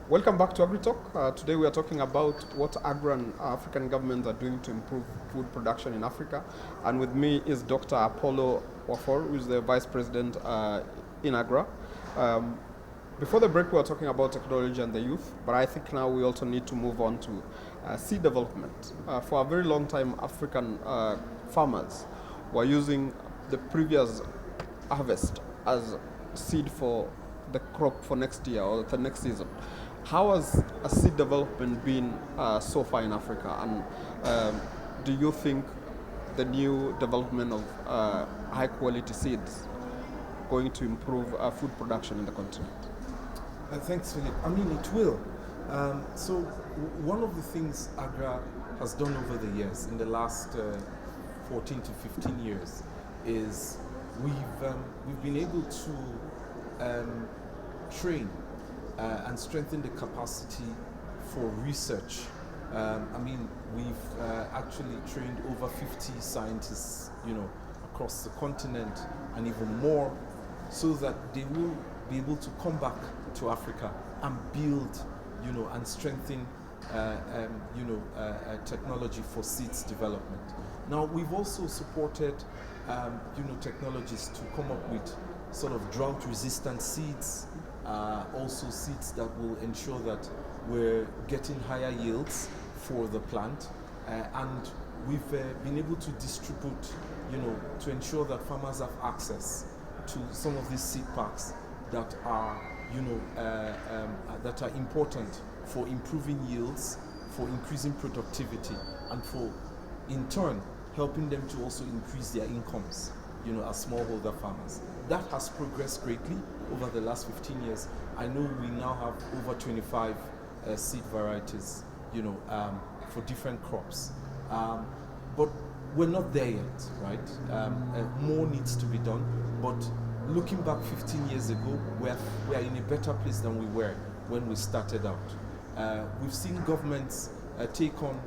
Welcome back to AgriTalk. Today we are talking about what AGRA and African governments are doing to improve food production in Africa. And with me is Dr. Apollo Wafor, who is the Vice President in AGRA. Um, Before the break, we were talking about technology and the youth, but I think now we also need to move on to seed development. For a very long time, African farmers were using the previous harvest as seed for the crop for next year or the next season. How has a seed development been so far in Africa? And do you think the new development of high quality seeds going to improve food production in the continent? Thanks, Philip. I mean, it will. One of the things AGRA has done over the years, in the last 14 to 15 years, is we've been able to train and strengthen the capacity for research. We've actually trained over 50 scientists, across the continent and even more, so that they will be able to come back to Africa and build, and strengthen, technology for seeds development. Now, we've also supported, technologies to come up with sort of drought-resistant seeds, also seeds that will ensure that we're getting higher yields for the plant, and we've been able to distribute, to ensure that farmers have access to some of these seed packs that are, that are important for improving yields, for increasing productivity, and for, in turn, helping them to also increase their incomes, as smallholder farmers. That has progressed greatly over the last 15 years. I know we now have over 25 seed varieties, for different crops. But we're not there yet, right? More needs to be done. But looking back 15 years ago, we're in a better place than we were when we started out. We've seen governments take on,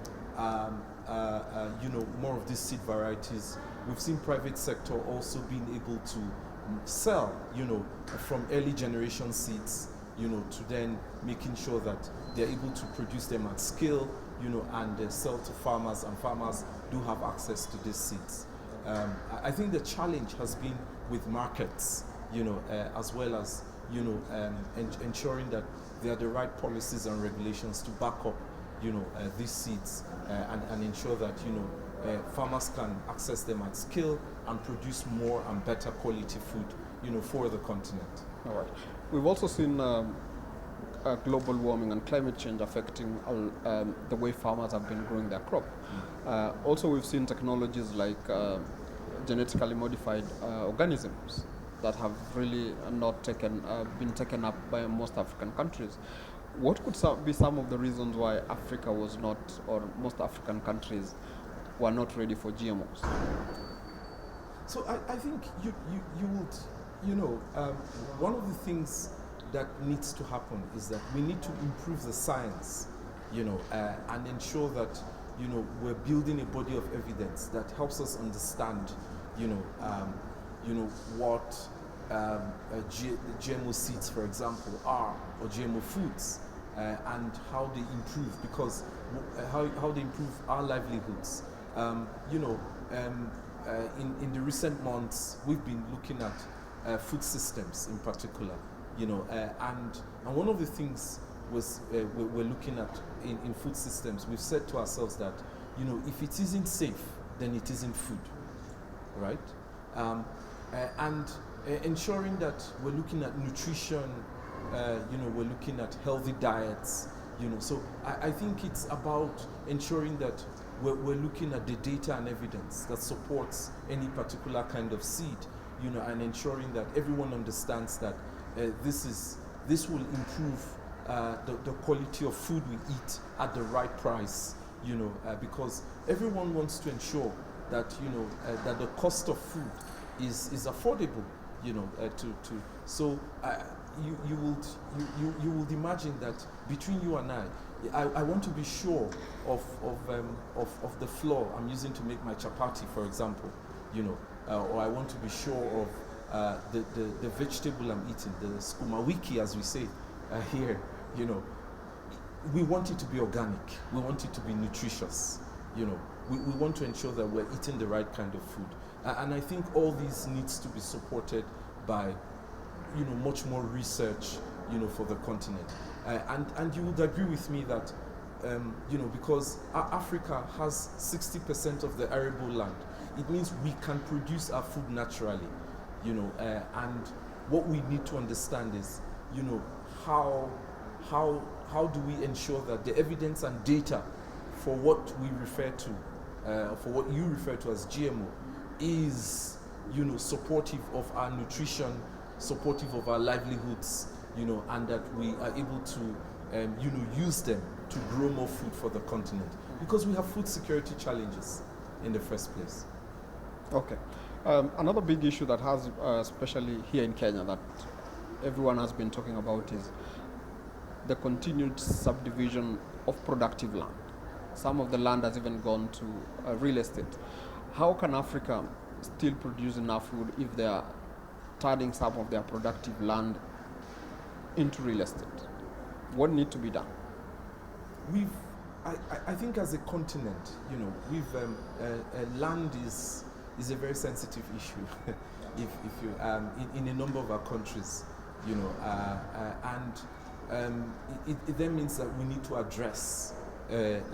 more of these seed varieties. We've seen private sector also being able to sell, from early generation seeds, to then making sure that they're able to produce them at scale, and sell to farmers, and farmers do have access to these seeds. I think the challenge has been with markets, as well as, ensuring that there are the right policies and regulations to back up, these seeds, and ensure that, farmers can access them at scale and produce more and better quality food, for the continent. All right. We've also seen global warming and climate change affecting the way farmers have been growing their crop. Also, we've seen technologies like genetically modified organisms that have really not been taken up by most African countries. What could be some of the reasons why Africa was not, or most African countries were not ready for GMOs? So I think you would, one of the things that needs to happen is that we need to improve the science, and ensure that, we're building a body of evidence that helps us understand, what GMO seeds, for example, are, or GMO foods, and how they improve, because how they improve our livelihoods. In the recent months, we've been looking at food systems in particular, and one of the things was we're looking at in food systems. We've said to ourselves that, if it isn't safe, then it isn't food, right? And ensuring that we're looking at nutrition, we're looking at healthy diets, So I think it's about ensuring that we're looking at the data and evidence that supports any particular kind of seed, and ensuring that everyone understands that this will improve the quality of food we eat at the right price, because everyone wants to ensure that, that the cost of food is affordable, So you would imagine that between you and I want to be sure of the flour I'm using to make my chapati, for example, or I want to be sure of the vegetable I'm eating, the skuma wiki, as we say here, we want it to be organic. We want it to be nutritious. You know, we want to ensure that we're eating the right kind of food. And I think all these needs to be supported by, you know, much more research, you know, for the continent. And you would agree with me that, you know, because Africa has 60% of the arable land, it means we can produce our food naturally, you know, and what we need to understand is, you know, how do we ensure that the evidence and data for what we refer to, for what you refer to as GMO, is, you know, supportive of our nutrition, supportive of our livelihoods, you know, and that we are able to, you know, use them to grow more food for the continent, because we have food security challenges in the first place. Okay. Another big issue that has, especially here in Kenya, that everyone has been talking about is the continued subdivision of productive land. Some of the land has even gone to real estate. How can Africa still produce enough food if they are turning some of their productive land into real estate? What needs to be done? I think as a continent, you know, land is a very sensitive issue. if you in a number of our countries, you know, and it then means that we need to address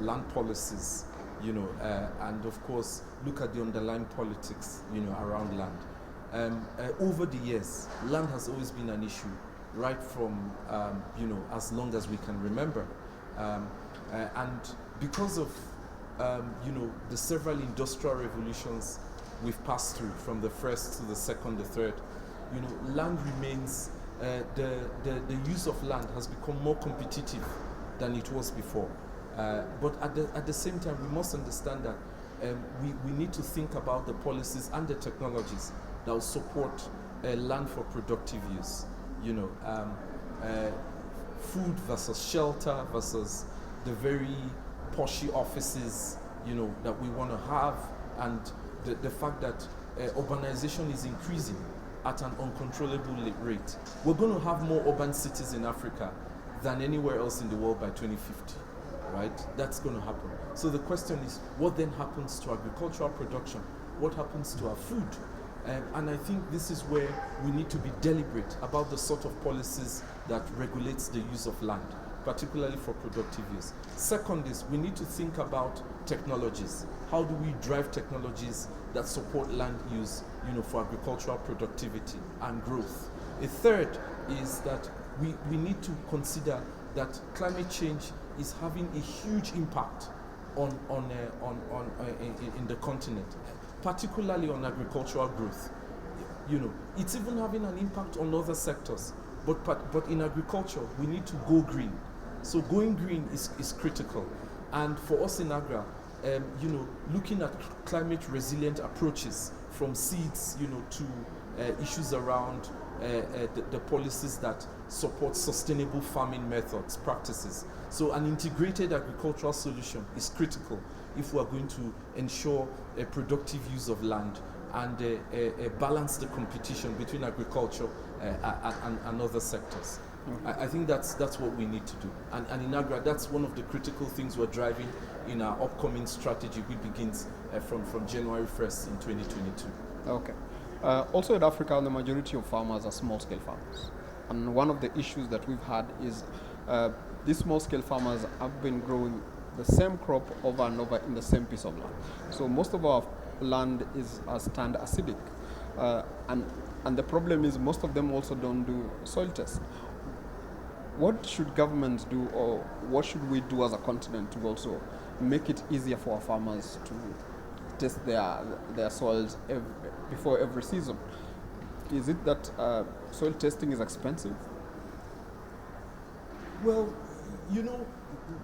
land policies, you know, and of course look at the underlying politics, you know, around land. Over the years, land has always been an issue, right from you know, as long as we can remember, and because of you know, the several industrial revolutions we've passed through, from the first to the second, the third, you know, land remains, the use of land has become more competitive than it was before. But at the same time, we must understand that we need to think about the policies and the technologies that will support land for productive use. You know, food versus shelter versus the very poshy offices, you know, that we want to have, and the fact that urbanization is increasing at an uncontrollable rate. We're going to have more urban cities in Africa than anywhere else in the world by 2050, right? That's going to happen. So the question is, what then happens to agricultural production? What happens to our food? And I think this is where we need to be deliberate about the sort of policies that regulates the use of land, particularly for productive use. Second is, we need to think about technologies. How do we drive technologies that support land use, you know, for agricultural productivity and growth? A third is that we need to consider that climate change is having a huge impact in the continent, particularly on agricultural growth. You know, it's even having an impact on other sectors, but in agriculture we need to go green. So going green is critical, and for us in AGRA, you know, looking at climate resilient approaches, from seeds, you know, to issues around the policies that support sustainable farming methods, practices. So an integrated agricultural solution is critical if we are going to ensure a productive use of land and balance the competition between agriculture and other sectors. Mm-hmm. I think that's what we need to do. And in AGRA, that's one of the critical things we're driving in our upcoming strategy, which begins from January 1st in 2022. Okay. Also in Africa, the majority of farmers are small-scale farmers. And one of the issues that we've had is these small-scale farmers have been growing the same crop over and over in the same piece of land. So most of our land has turned acidic. And the problem is most of them also don't do soil tests. What should governments do, or what should we do as a continent to also make it easier for our farmers to test their soils before every season? Is it that soil testing is expensive? Well, you know,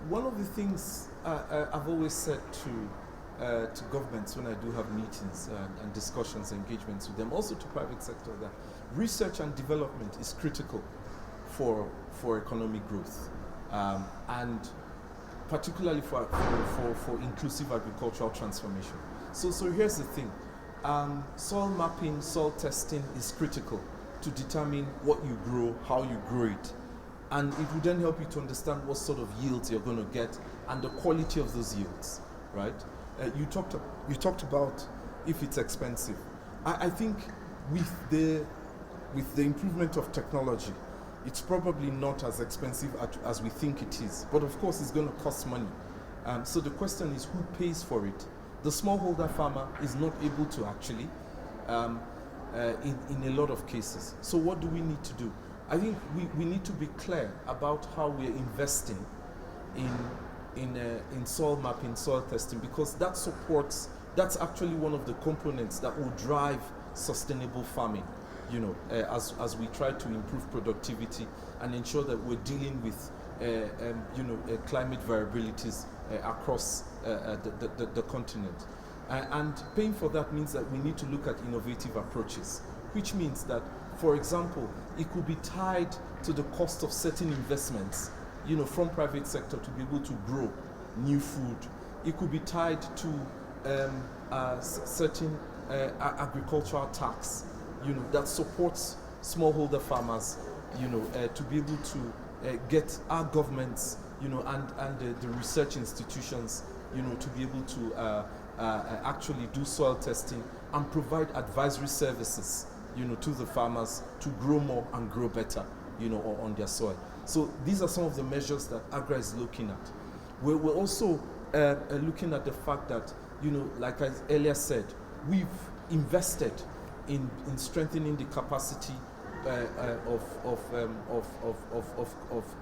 one of the things I've always said to governments when I do have meetings and discussions, engagements with them, also to private sector, that research and development is critical for economic growth, and particularly for inclusive agricultural transformation. So here's the thing. Soil mapping, soil testing is critical to determine what you grow, how you grow it. And it would then help you to understand what sort of yields you're going to get and the quality of those yields, right? You talked about if it's expensive. I think with the improvement of technology, it's probably not as expensive as we think it is. But of course, it's going to cost money. So the question is, who pays for it? The smallholder farmer is not able to actually, in a lot of cases. So what do we need to do? I think we need to be clear about how we're investing in soil mapping, soil testing, because that's actually one of the components that will drive sustainable farming, as we try to improve productivity and ensure that we're dealing with climate variabilities across the continent. And paying for that means that we need to look at innovative approaches, which means that, for example, it could be tied to the cost of certain investments, from private sector to be able to grow new food. It could be tied to certain agricultural tax, that supports smallholder farmers, to be able to get our governments, and the research institutions, to be able to actually do soil testing and provide advisory services, to the farmers to grow more and grow better, on their soil. So these are some of the measures that AGRA is looking at. We're also looking at the fact that, like I earlier said, we've invested in strengthening the capacity of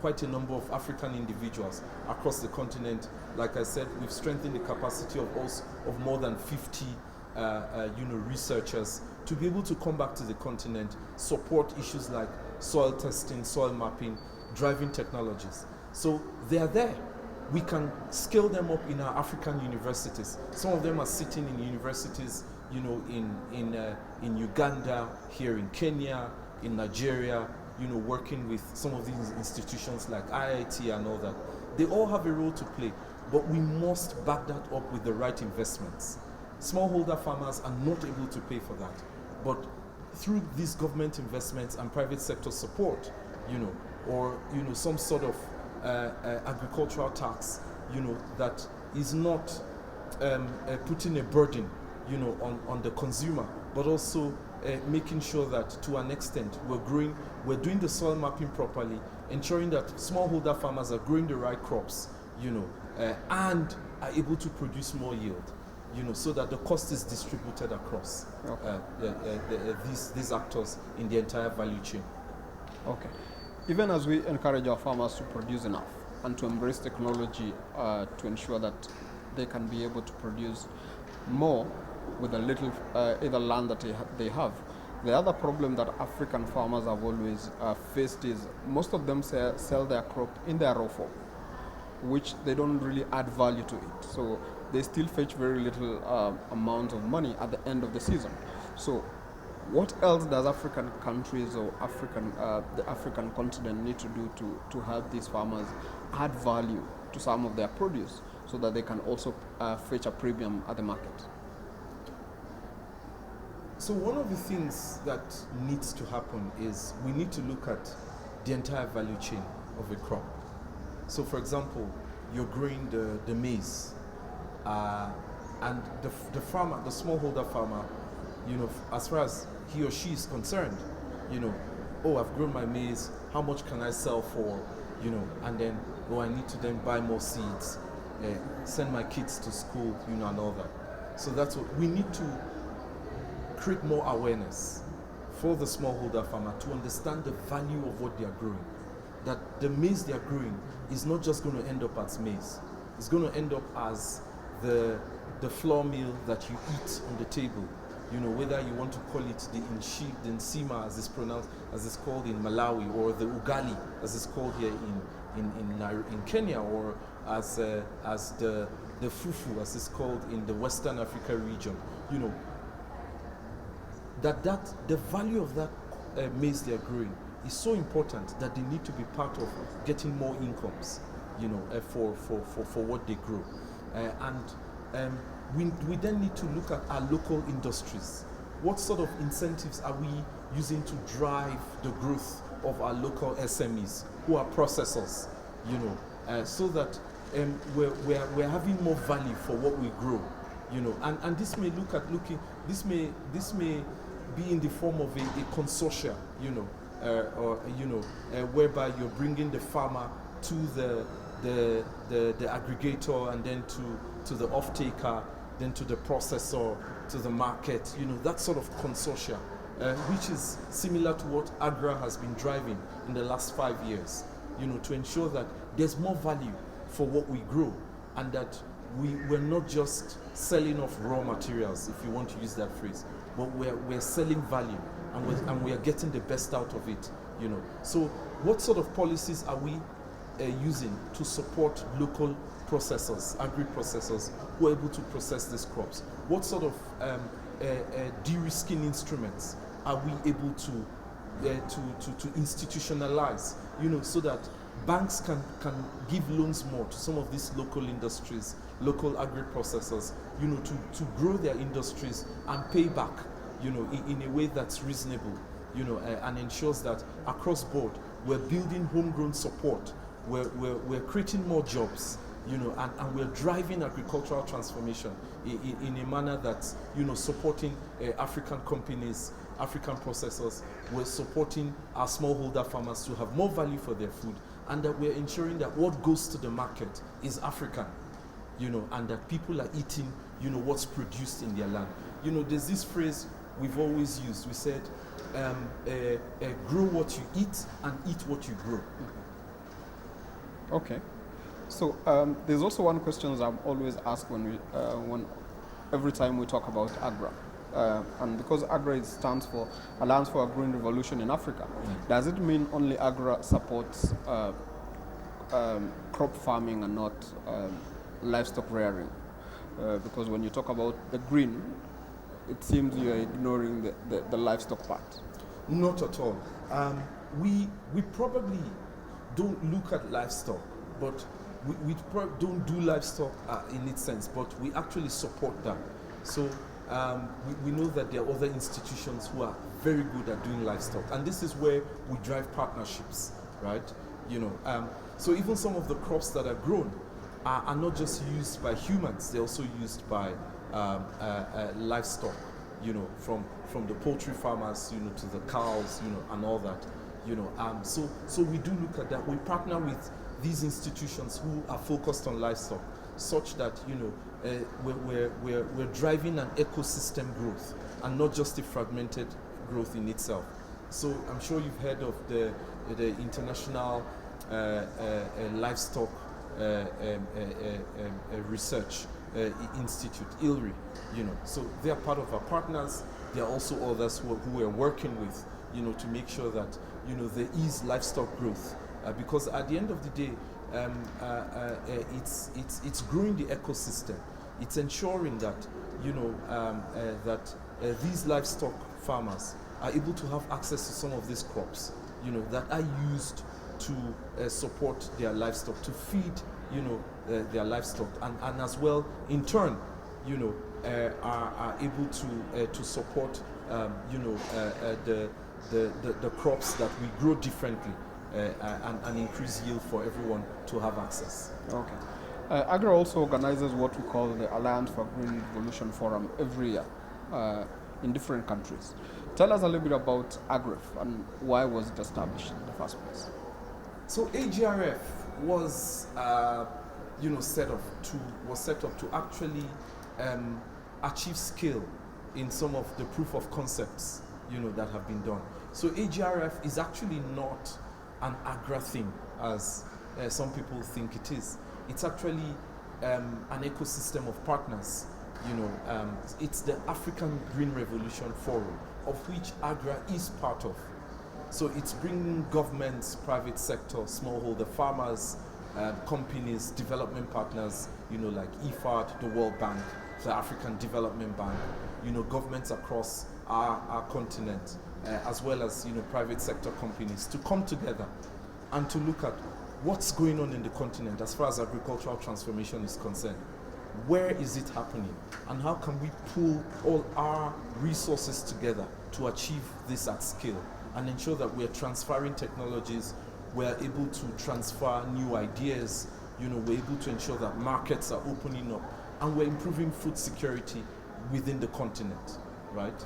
quite a number of African individuals across the continent. Like I said, we've strengthened the capacity of more than 50 researchers to be able to come back to the continent, support issues like soil testing, soil mapping, driving technologies. So they are there. We can scale them up in our African universities. Some of them are sitting in universities, in Uganda, here in Kenya, in Nigeria, working with some of these institutions like IIT and all that. They all have a role to play, but we must back that up with the right investments. Smallholder farmers are not able to pay for that, but through these government investments and private sector support, or some sort of agricultural tax, that is not putting a burden, on the consumer, but also making sure that to an extent we're doing the soil mapping properly, ensuring that smallholder farmers are growing the right crops, and are able to produce more yield, so that the cost is distributed across these actors in the entire value chain. Okay. Even as we encourage our farmers to produce enough and to embrace technology to ensure that they can be able to produce more with a little either land that they have. The other problem that African farmers have always faced is most of them sell their crop in their raw form, which they don't really add value to it. So they still fetch very little amount of money at the end of the season. So what else does African countries or the African continent need to do to help these farmers add value to some of their produce so that they can also fetch a premium at the market? So one of the things that needs to happen is we need to look at the entire value chain of a crop. So for example, you're growing the maize, and the farmer, the smallholder farmer, as far as he or she is concerned, I've grown my maize, how much can I sell for, and then, I need to then buy more seeds, send my kids to school, and all that. So that's what we need to create more awareness for the smallholder farmer to understand the value of what they are growing. That the maize they are growing is not just going to end up as maize. It's going to end up as the flour meal that you eat on the table. Whether you want to call it the nsima as it's called in Malawi, or the ugali as it's called here in Kenya, or as the fufu as it's called in the Western Africa region. That the value of that maize they are growing is so important that they need to be part of getting more incomes, for what they grow, and we then need to look at our local industries. What sort of incentives are we using to drive the growth of our local SMEs who are processors, you know, so that we're having more value for what we grow, you know, and this may this may be in the form of a consortia, you know, or you know, whereby you're bringing the farmer to the aggregator, and then to the off-taker, then to the processor, to the market, you know, that sort of consortia, which is similar to what AGRA has been driving in the last 5 years, you know, to ensure that there's more value for what we grow, and that we're not just selling off raw materials, if you want to use that phrase, but we're selling value, and we are getting the best out of it, you know. So what sort of policies are we using to support local processors, agri-processors, who are able to process these crops? What sort of de-risking instruments are we able to institutionalize, you know, so that banks can give loans more to some of these local industries, local agri-processors, you know, to grow their industries and pay back, you know, in a way that's reasonable, you know, and ensures that across board we're building homegrown support, we're creating more jobs, you know, and we're driving agricultural transformation in a manner that's, you know, supporting African companies, African processors. We're supporting our smallholder farmers to have more value for their food, and that we're ensuring that what goes to the market is African, you know, and that people are eating, you know, what's produced in their land. You know, there's this phrase we've always used. We said, grow what you eat and eat what you grow. Okay. So there's also one question that I'm always asked every time we talk about AGRA. And because AGRA stands for Alliance for a Green Revolution in Africa, does it mean only AGRA supports crop farming and not livestock rearing? Because when you talk about the green, it seems you're ignoring the livestock part. Not at all. We probably don't look at livestock, but we don't do livestock in its sense, but we actually support that. So we know that there are other institutions who are very good at doing livestock, and this is where we drive partnerships, right? You know, so even some of the crops that are grown are not just used by humans; they're also used by livestock. You know, from the poultry farmers, you know, to the cows, you know, and all that. You know, so we do look at that. We partner with these institutions who are focused on livestock, such that, you know, we're driving an ecosystem growth and not just a fragmented growth in itself. So I'm sure you've heard of the International Livestock Research Institute, ILRI. You know, so they are part of our partners. There are also others who we're working with, you know, to make sure that, you know, there is livestock growth, because at the end of the day, it's growing the ecosystem. It's ensuring that, you know, that these livestock farmers are able to have access to some of these crops, you know, that are used to support their livestock, to feed, you know, their livestock, and as well, in turn, you know, are able to support, you know, the crops that we grow differently, and increase yield for everyone to have access. Okay. AGRA also organizes what we call the Alliance for Green Revolution Forum every year in different countries. Tell us a little bit about AGRIF and why was it established in the first place? So AGRF was, you know, set up to actually achieve scale in some of the proof of concepts, you know, that have been done. So AGRF is actually not an AGRA thing, as some people think it is. It's actually an ecosystem of partners. You know, it's the African Green Revolution Forum, of which AGRA is part of. So it's bringing governments, private sector, smallholder farmers, companies, development partners, you know, like IFAD, the World Bank, the African Development Bank, you know, governments across our continent, as well as, you know, private sector companies, to come together and to look at what's going on in the continent as far as agricultural transformation is concerned. Where is it happening, and how can we pull all our resources together to achieve this at scale and ensure that we're transferring technologies, we're able to transfer new ideas, we're able to ensure that markets are opening up, and we're improving food security within the continent, right?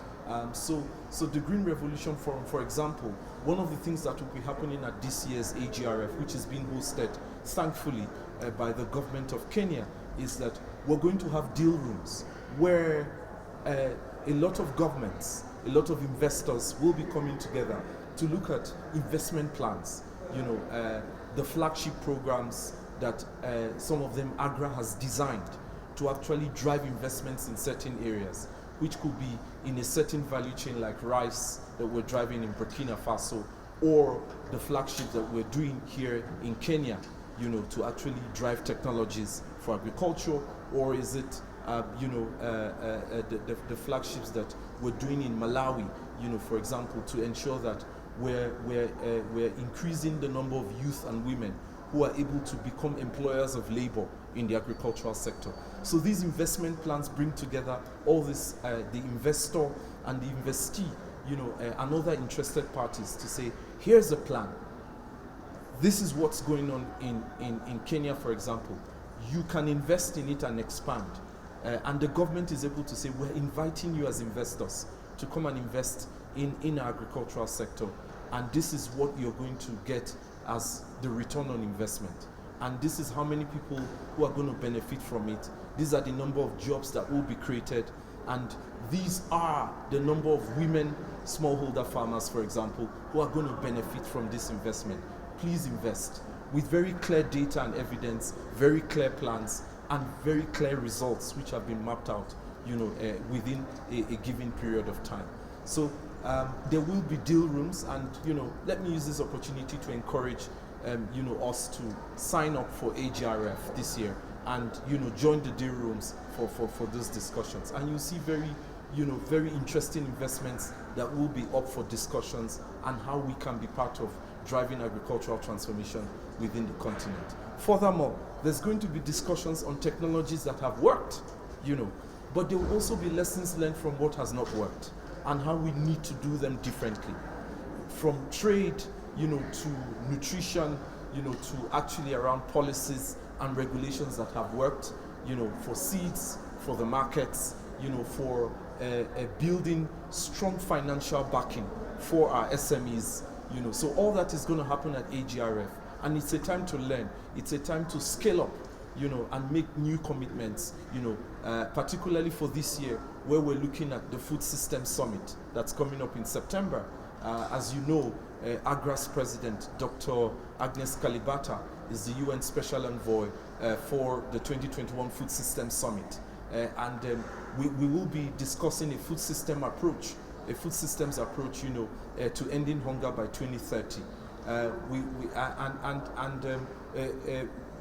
So the Green Revolution Forum, for example, one of the things that will be happening at this year's AGRF, which is being hosted, thankfully, by the government of Kenya, is that we're going to have deal rooms where a lot of governments, a lot of investors will be coming together to look at investment plans, the flagship programs that some of them AGRA has designed to actually drive investments in certain areas, which could be in a certain value chain like rice that we're driving in Burkina Faso, or the flagship that we're doing here in Kenya, to actually drive technologies for agriculture, or is it the flagships that we're doing in Malawi, for example, to ensure that we're increasing the number of youth and women who are able to become employers of labor in the agricultural sector. So these investment plans bring together all this, the investor and the investee, and other interested parties to say, here's a plan. This is what's going on in Kenya, for example. You can invest in it and expand. And the government is able to say, we're inviting you as investors to come and invest in our agricultural sector. And this is what you're going to get as the return on investment. And this is how many people who are going to benefit from it. These are the number of jobs that will be created. And these are the number of women, smallholder farmers, for example, who are going to benefit from this investment. Please invest with very clear data and evidence, very clear plans, and very clear results which have been mapped out, within a given period of time. So there will be deal rooms, and let me use this opportunity to encourage us to sign up for AGRF this year, and join the deal rooms for those discussions. And you'll see very interesting investments that will be up for discussions, and how we can be part of driving agricultural transformation within the continent. Furthermore, there's going to be discussions on technologies that have worked, but there will also be lessons learned from what has not worked, and how we need to do them differently. From trade, to nutrition, to actually around policies and regulations that have worked, for seeds, for the markets, for building strong financial backing for our SMEs, So all that is going to happen at AGRF. And it's a time to learn. It's a time to scale up, and make new commitments, particularly for this year, where we're looking at the Food System Summit that's coming up in September. As you know, AGRA's president, Dr. Agnes Kalibata, is the UN Special Envoy for the 2021 Food System Summit. We will be discussing a food system approach, to ending hunger by 2030.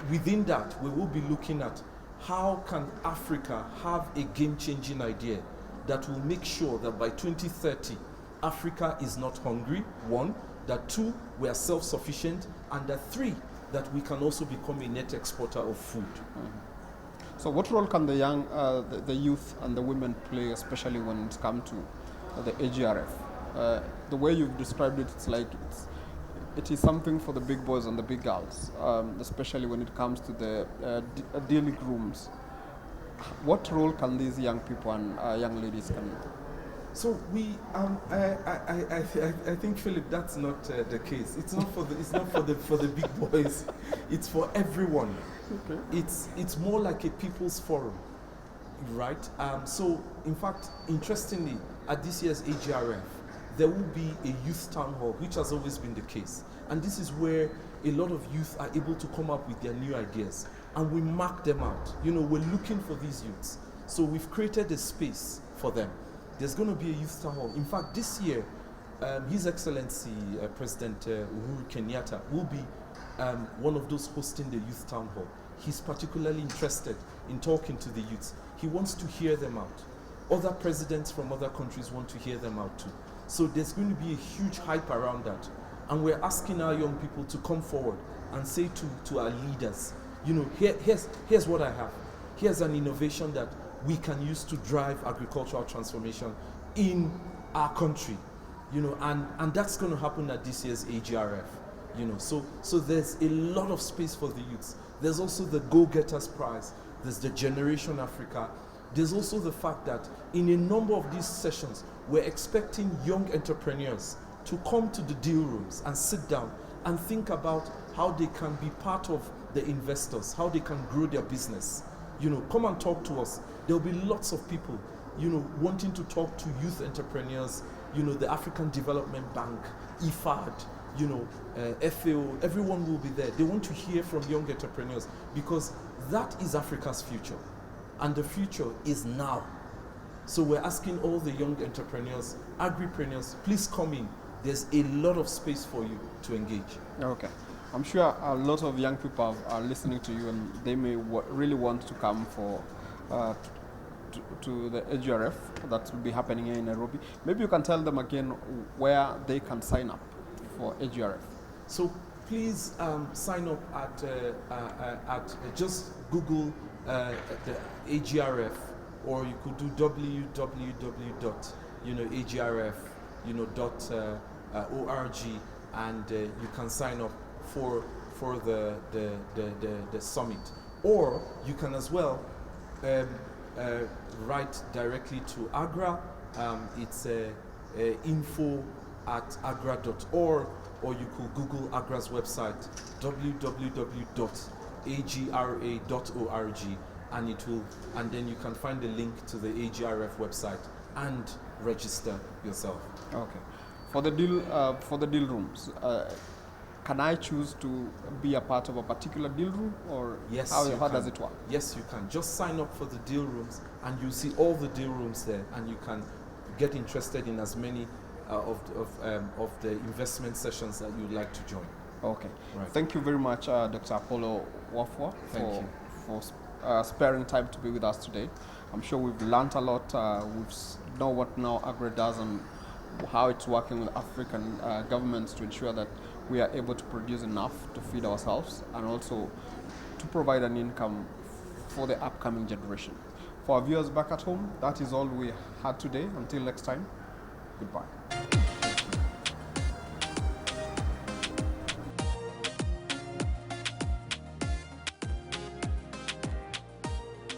Within that, we will be looking at how can Africa have a game-changing idea that will make sure that by 2030, Africa is not hungry, one, that two, we are self-sufficient, and that three, that we can also become a net exporter of food. Mm-hmm. So what role can the young, the youth and the women play, especially when it comes to the AGRF? The way you've described it, it's like it is something for the big boys and the big girls, especially when it comes to the dealing rooms. What role can these young people and young ladies can? So we, I think, Philip, that's not the case. It's not for the big boys. It's for everyone. Okay. It's more like a people's forum, right? So in fact, interestingly, at this year's AGRF, there will be a youth town hall, which has always been the case. And this is where a lot of youth are able to come up with their new ideas. And we mark them out. We're looking for these youths. So we've created a space for them. There's going to be a youth town hall. In fact, this year, His Excellency President Uhuru Kenyatta will be one of those hosting the youth town hall. He's particularly interested in talking to the youths. He wants to hear them out. Other presidents from other countries want to hear them out too. So there's going to be a huge hype around that. And we're asking our young people to come forward and say to our leaders, here's what I have. Here's an innovation that we can use to drive agricultural transformation in our country. and that's going to happen at this year's AGRF. So there's a lot of space for the youths. There's also the Go-Getters Prize. There's the Generation Africa. There's also the fact that in a number of these sessions, we're expecting young entrepreneurs to come to the deal rooms and sit down and think about how they can be part of the investors, how they can grow their business. Come and talk to us. There'll be lots of people, wanting to talk to youth entrepreneurs, the African Development Bank, IFAD, FAO, everyone will be there. They want to hear from young entrepreneurs because that is Africa's future. And the future is now. So we're asking all the young entrepreneurs, agripreneurs, please come in. There's a lot of space for you to engage. Okay. I'm sure a lot of young people are listening to you and they may really want to come for to the AGRF that will be happening here in Nairobi. Maybe you can tell them again where they can sign up for AGRF. So please sign up at just Google the AGRF, or you could do www.agrf.org, and you can sign up for the summit. Or you can as well write directly to AGRA. It's info@agra.org, or you could Google AGRA's website, www.agra.org, and then you can find the link to the AGRF website and register yourself. Okay. For the deal rooms, can I choose to be a part of a particular deal room, or yes, how does it work? Yes, you can. Just sign up for the deal rooms, and you'll see all the deal rooms there, and you can get interested in as many of the investment sessions that you'd like to join. Okay. Right. Thank you very much, Dr. Apollo Wafwa, for sparing time to be with us today. I'm sure we've learned a lot. We've know what now AGRA does and how it's working with African governments to ensure that we are able to produce enough to feed ourselves and also to provide an income for the upcoming generation. For our viewers back at home, that is all we had today. Until next time, goodbye.